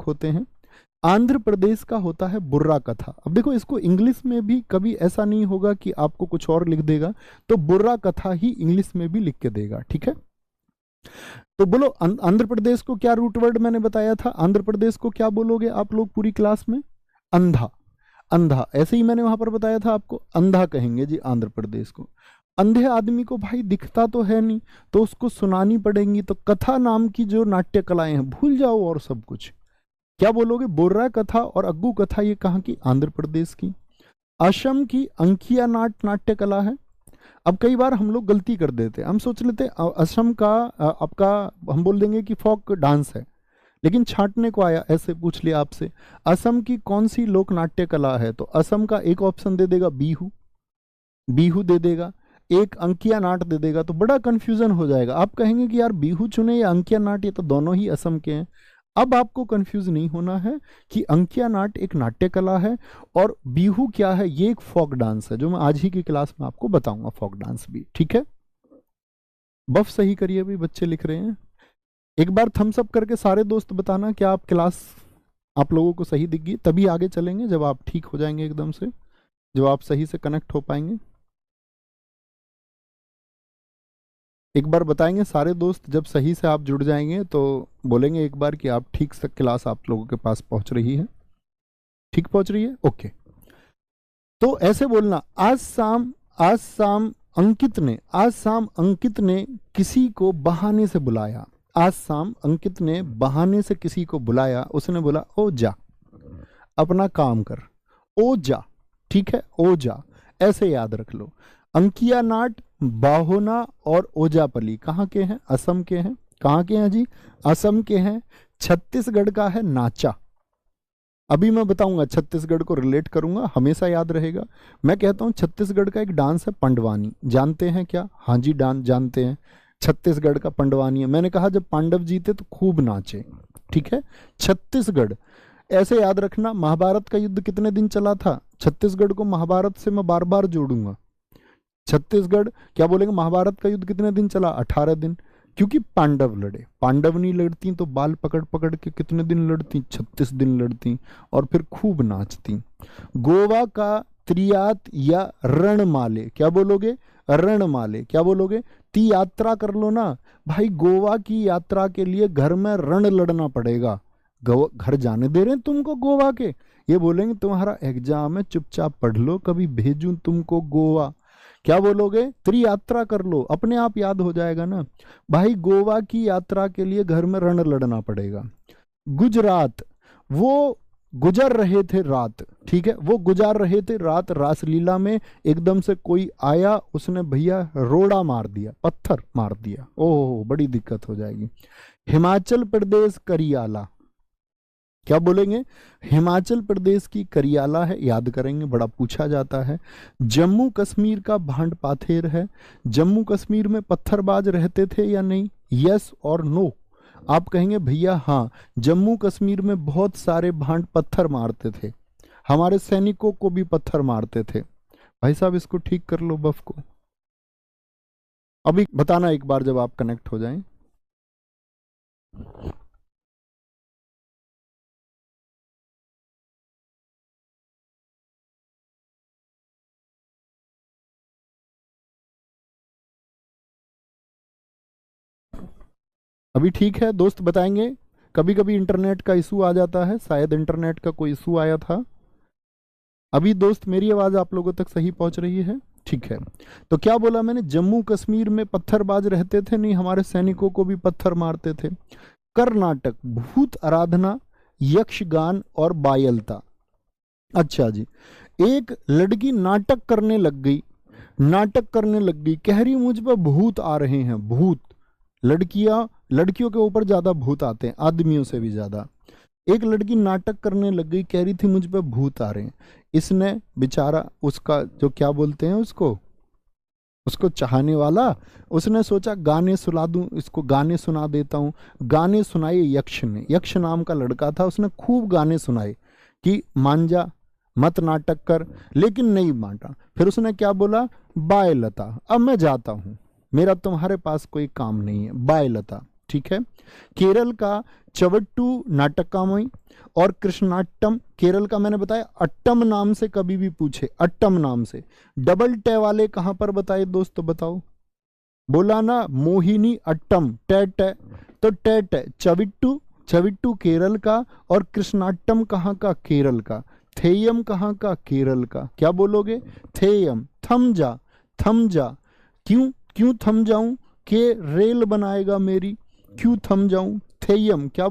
होते हैं। आंध्र प्रदेश का होता है बुर्रा कथा। अब देखो, इसको इंग्लिश में भी कभी ऐसा नहीं होगा कि आपको कुछ और लिख देगा, तो बुर्रा कथा ही इंग्लिश में भी लिख के देगा, ठीक है। तो बोलो आंध्र प्रदेश को क्या रूट वर्ड मैंने बताया था, आंध्र प्रदेश को क्या बोलोगे आप लोग पूरी क्लास में? अंधा। अंधा, ऐसे ही मैंने वहां पर बताया था आपको, अंधा कहेंगे जी आंध्र प्रदेश को। अंधे आदमी को भाई दिखता तो है नहीं, तो उसको सुनानी पड़ेंगी, तो कथा नाम की जो नाट्य कलाएं हैं भूल जाओ और सब कुछ। क्या बोलोगे? बोर्रा कथा और अग्गू कथा ये कहाँ की? आंध्र प्रदेश की। असम की अंकिया नाट्य कला है। अब कई बार हम लोग गलती कर देते हैं, हम सोच लेते असम का आपका हम बोल देंगे कि फोक डांस है, लेकिन छांटने को आया ऐसे पूछ लिया आपसे असम की कौन सी लोक नाट्य कला है, तो असम का एक ऑप्शन दे देगा बिहू, बिहू दे देगा, एक अंकिया नाट दे देगा, तो बड़ा कंफ्यूजन हो जाएगा। आप कहेंगे कि यार बिहू चुने या अंकिया नाट, ये तो दोनों ही असम के हैं। अब आपको कंफ्यूज नहीं होना है कि अंकिया नाट एक नाट्य कला है और बिहू क्या है, ये एक फोक डांस है, जो मैं आज ही की क्लास में आपको बताऊंगा, फोक डांस भी, ठीक है। बफ सही करिए, भी बच्चे लिख रहे हैं। एक बार थम्स अप करके सारे दोस्त बताना क्या आप क्लास आप लोगों को सही दिख गई, तभी आगे चलेंगे जब आप ठीक हो जाएंगे एकदम से, जब आप सही से कनेक्ट हो पाएंगे। एक बार बताएंगे सारे दोस्त, जब सही से आप जुड़ जाएंगे तो बोलेंगे एक बार कि आप ठीक से क्लास आप लोगों के पास पहुंच रही है, ठीक पहुंच रही है, ओके। तो ऐसे बोलना, आज शाम अंकित ने किसी को बहाने से बुलाया। आज शाम अंकित ने बहाने से किसी को बुलाया, उसने बोला ओ जा अपना काम कर, ओ जा, ठीक है, ओ जा, ऐसे याद रख लो। अंकिया नाट, बाहोना और ओजापली कहाँ के हैं? असम के हैं। कहाँ के हैं जी? असम के हैं। छत्तीसगढ़ का है नाचा। अभी मैं बताऊंगा, छत्तीसगढ़ को रिलेट करूंगा, हमेशा याद रहेगा। मैं कहता हूं छत्तीसगढ़ का एक डांस है पंडवानी, जानते हैं क्या? हाँ जी, डांस जानते हैं, छत्तीसगढ़ का पंडवानी है। मैंने कहा जब पांडव जीते तो खूब नाचे, ठीक है। छत्तीसगढ़ ऐसे याद रखना। महाभारत का युद्ध कितने दिन चला था? छत्तीसगढ़ को महाभारत से मैं बार बार जोड़ूंगा। छत्तीसगढ़ क्या बोलेंगे, महाभारत का युद्ध कितने दिन चला? 18 दिन, क्योंकि पांडव लड़े। पांडव नहीं लड़ती तो बाल पकड़ पकड़ के कितने दिन लड़ती? 36 दिन लड़ती और फिर खूब नाचती। गोवा का त्रियात या रणमाले, क्या बोलोगे? रणमाले, क्या बोलोगे? ती यात्रा कर लो ना भाई, गोवा की यात्रा के लिए घर में रण लड़ना पड़ेगा। घर जाने दे रहे हैं तुमको गोवा के? ये बोलेंगे तुम्हारा एग्जाम है, चुपचाप पढ़ लो, कभी भेजूं तुमको गोवा। क्या बोलोगे? त्रियात्रा कर लो, अपने आप याद हो जाएगा ना भाई। गोवा की यात्रा के लिए घर में रण लड़ना पड़ेगा। गुजरात, वो गुजर रहे थे रात, ठीक है, वो गुजार रहे थे रात रासलीला में, एकदम से कोई आया, उसने भैया रोड़ा मार दिया, पत्थर मार दिया, ओह बड़ी दिक्कत हो जाएगी। हिमाचल प्रदेश करियाला, क्या बोलेंगे? हिमाचल प्रदेश की करियाला है, याद करेंगे, बड़ा पूछा जाता है। जम्मू कश्मीर का भांड पाथेर है। जम्मू कश्मीर में पत्थरबाज रहते थे या नहीं? यस और नो। आप कहेंगे भैया हाँ, जम्मू कश्मीर में बहुत सारे भांड पत्थर मारते थे, हमारे सैनिकों को भी पत्थर मारते थे। भाई साहब इसको ठीक कर लो बफ को, अभी बताना एक बार जब आप कनेक्ट हो जाएं। अभी ठीक है दोस्त, बताएंगे। कभी कभी इंटरनेट का इशू आ जाता है, शायद इंटरनेट का कोई इशू आया था। अभी दोस्त मेरी आवाज आप लोगों तक सही पहुंच रही है? ठीक है। तो क्या बोला मैंने? जम्मू कश्मीर में पत्थरबाज रहते थे नहीं, हमारे सैनिकों को भी पत्थर मारते थे। कर्नाटक, भूत आराधना, यक्षगान और बायलता। अच्छा जी, एक लड़की नाटक करने लग गई, नाटक करने लग गई, कह रही मुझ पर भूत आ रहे हैं, भूत। लड़कियों के ऊपर ज्यादा भूत आते हैं, आदमियों से भी ज्यादा। एक लड़की नाटक करने लग गई, कह रही थी मुझ पे भूत आ रहे हैं। इसने बेचारा, उसका जो क्या बोलते हैं उसको चाहने वाला, उसने सोचा गाने सुना दूं इसको, गाने सुना देता हूं। गाने सुनाए यक्ष ने, यक्ष नाम का लड़का था, उसने खूब गाने सुनाए कि मान जा, मत नाटक कर, लेकिन नहीं माना। फिर उसने क्या बोला? बाय लता, अब मैं जाता हूं, मेरा तुम्हारे पास कोई काम नहीं है, बाय लता। ठीक है। केरल का चवट्टू नाटकामय और कृष्णाट्टम, केरल का मैंने बताया अट्टम नाम से, कभी भी पूछे अट्टम नाम से। डबल टे वाले कहां पर बताए दोस्तों, बताओ। बोला ना मोहिनी अट्टम, टे टे, तो टे टे चविट्टू, चविट्टू केरल का, और कृष्णाट्टम कहाँ का, केरल का। थेयम कहाँ का, केरल का। क्या बोलोगे, थेयम। थम जा, थम जा, क्यों क्यों थम जाऊं, के रेल बनाएगा मेरी, क्यों थम जाऊं। थेयम क्या